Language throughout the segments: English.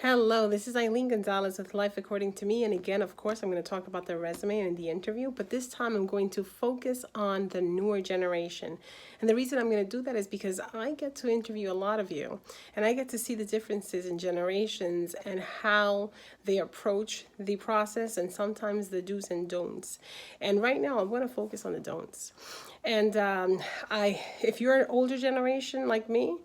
Hello, this is Eileen Gonzalez with Life According to Me. And again, of course, I'm going to talk about the resume and the interview, but this time I'm going to focus on the newer generation. And the reason I'm going to do that is because I get to interview a lot of you, and I get to see the differences in generations and how they approach the process and sometimes the do's and don'ts. And right now, I'm going to focus on the don'ts. And if you're an older generation like me,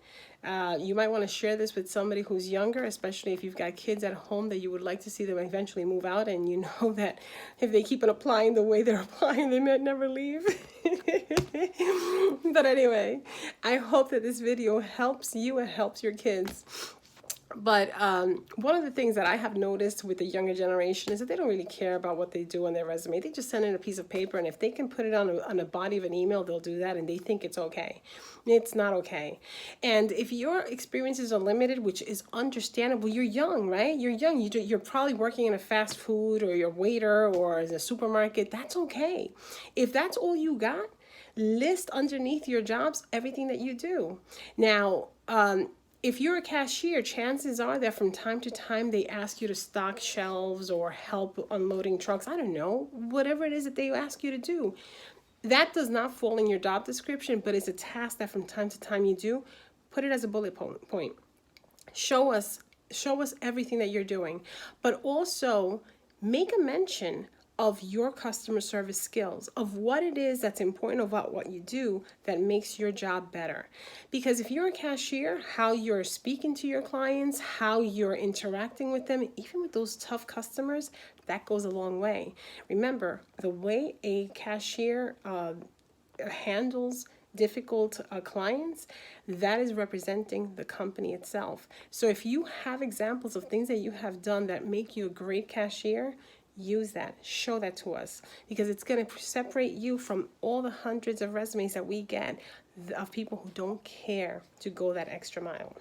you might want to share this with somebody who's younger, especially if you've got kids at home that you would like to see them eventually move out, and you know that if they keep on applying the way they're applying, they might never leave. But anyway, I hope that this video helps you and helps your kids. But one of the things that I have noticed with the younger generation is that they don't really care about what they do on their resume. They just send in a piece of paper, and if they can put it on a body of an email, they'll do that, and they think it's okay. It's not okay. And if your experiences are limited, which is understandable, you're young, right? You're young. You're probably working in a fast food, or you're a waiter, or in a supermarket. That's okay. If that's all you got, list underneath your jobs everything that you do. Now, if you're a cashier, chances are that from time to time they ask you to stock shelves or help unloading trucks. I don't know, whatever it is that they ask you to do. That does not fall in your job description, but it's a task that from time to time you do. Put it as a bullet point. Show us everything that you're doing, but also make a mention of your customer service skills, of what it is that's important about what you do that makes your job better. Because if you're a cashier, how you're speaking to your clients, how you're interacting with them, even with those tough customers, that goes a long way. Remember, the way a cashier handles difficult clients, that is representing the company itself. So if you have examples of things that you have done that make you a great cashier, use that, show that to us, because it's going to separate you from all the hundreds of resumes that we get of people who don't care to go that extra mile.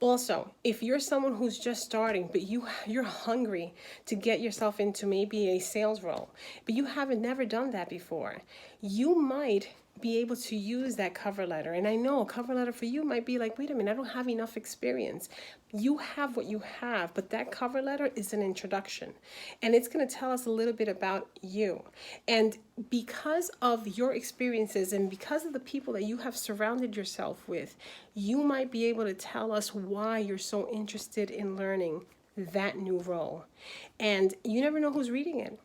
Also, if you're someone who's just starting, but you're hungry to get yourself into maybe a sales role, but you haven't never done that before, you might be able to use that cover letter. And I know a cover letter for you might be like, wait a minute, I don't have enough experience. You have what you have, but that cover letter is an introduction, and it's going to tell us a little bit about you. And because of your experiences and because of the people that you have surrounded yourself with, you might be able to tell us why you're so interested in learning that new role. And you never know who's reading it.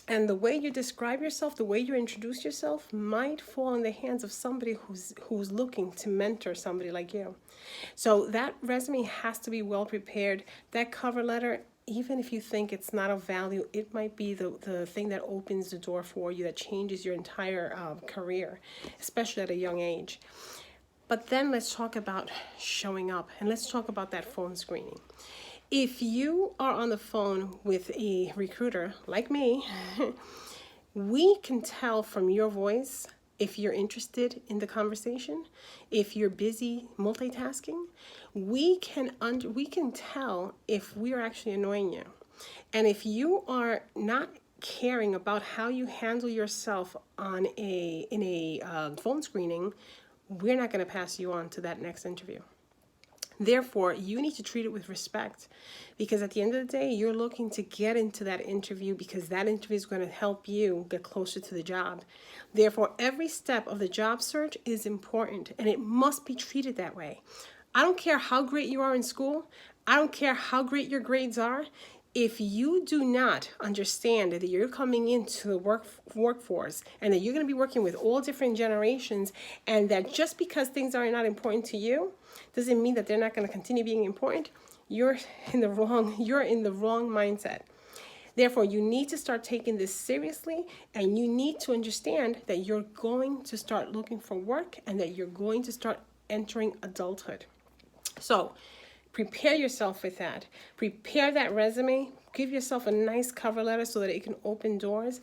And the way you describe yourself, the way you introduce yourself might fall in the hands of somebody who's looking to mentor somebody like you. So that resume has to be well prepared. That cover letter, even if you think it's not of value, it might be the thing that opens the door for you, that changes your entire career, especially at a young age. But then let's talk about showing up, and let's talk about that phone screening. If you are on the phone with a recruiter like me, we can tell from your voice if you're interested in the conversation, if you're busy multitasking. We can tell if we're actually annoying you. And if you are not caring about how you handle yourself in a phone screening, we're not going to pass you on to that next interview. Therefore, you need to treat it with respect, because at the end of the day, you're looking to get into that interview because that interview is going to help you get closer to the job. Therefore, every step of the job search is important, and it must be treated that way. I don't care how great you are in school. I don't care how great your grades are. If you do not understand that you're coming into the workforce and that you're going to be working with all different generations, and that just because things are not important to you doesn't mean that they're not going to continue being important, you're in the wrong mindset. Therefore, you need to start taking this seriously, and you need to understand that you're going to start looking for work and that you're going to start entering adulthood. So prepare yourself with that. Prepare that resume. Give yourself a nice cover letter so that it can open doors.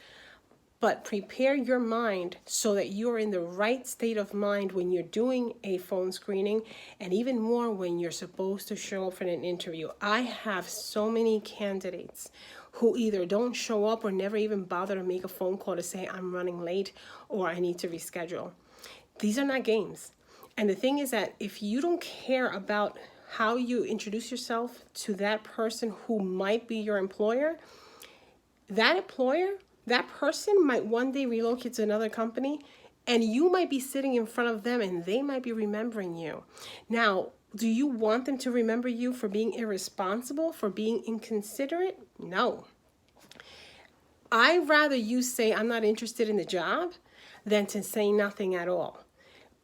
But prepare your mind so that you're in the right state of mind when you're doing a phone screening, and even more when you're supposed to show up for an interview. I have so many candidates who either don't show up or never even bother to make a phone call to say I'm running late or I need to reschedule. These are not games. And the thing is that if you don't care about how you introduce yourself to that person who might be your employer, that person might one day relocate to another company, and you might be sitting in front of them and they might be remembering you. Now, do you want them to remember you for being irresponsible, for being inconsiderate? No. I'd rather you say, I'm not interested in the job, than to say nothing at all.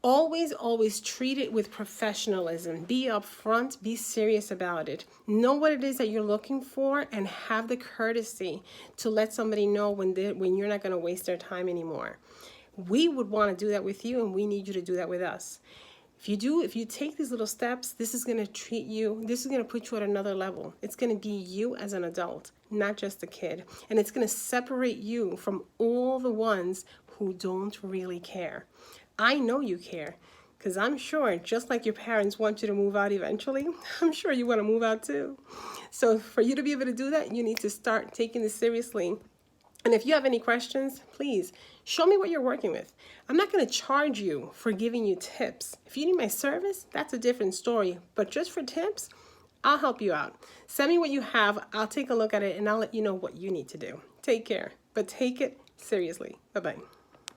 Always treat it with professionalism. Be upfront, be serious about it. Know what it is that you're looking for, and have the courtesy to let somebody know when you're not going to waste their time anymore. We would want to do that with you, and we need you to do that with us. If you take these little steps, this is going to put you at another level. It's going to be you as an adult, not just a kid. And it's going to separate you from all the ones who don't really care. I know you care, because I'm sure, just like your parents want you to move out eventually, I'm sure you want to move out too. So for you to be able to do that, you need to start taking this seriously. And if you have any questions, please show me what you're working with. I'm not going to charge you for giving you tips. If you need my service, that's a different story. But just for tips, I'll help you out. Send me what you have. I'll take a look at it, and I'll let you know what you need to do. Take care, but take it seriously. Bye-bye.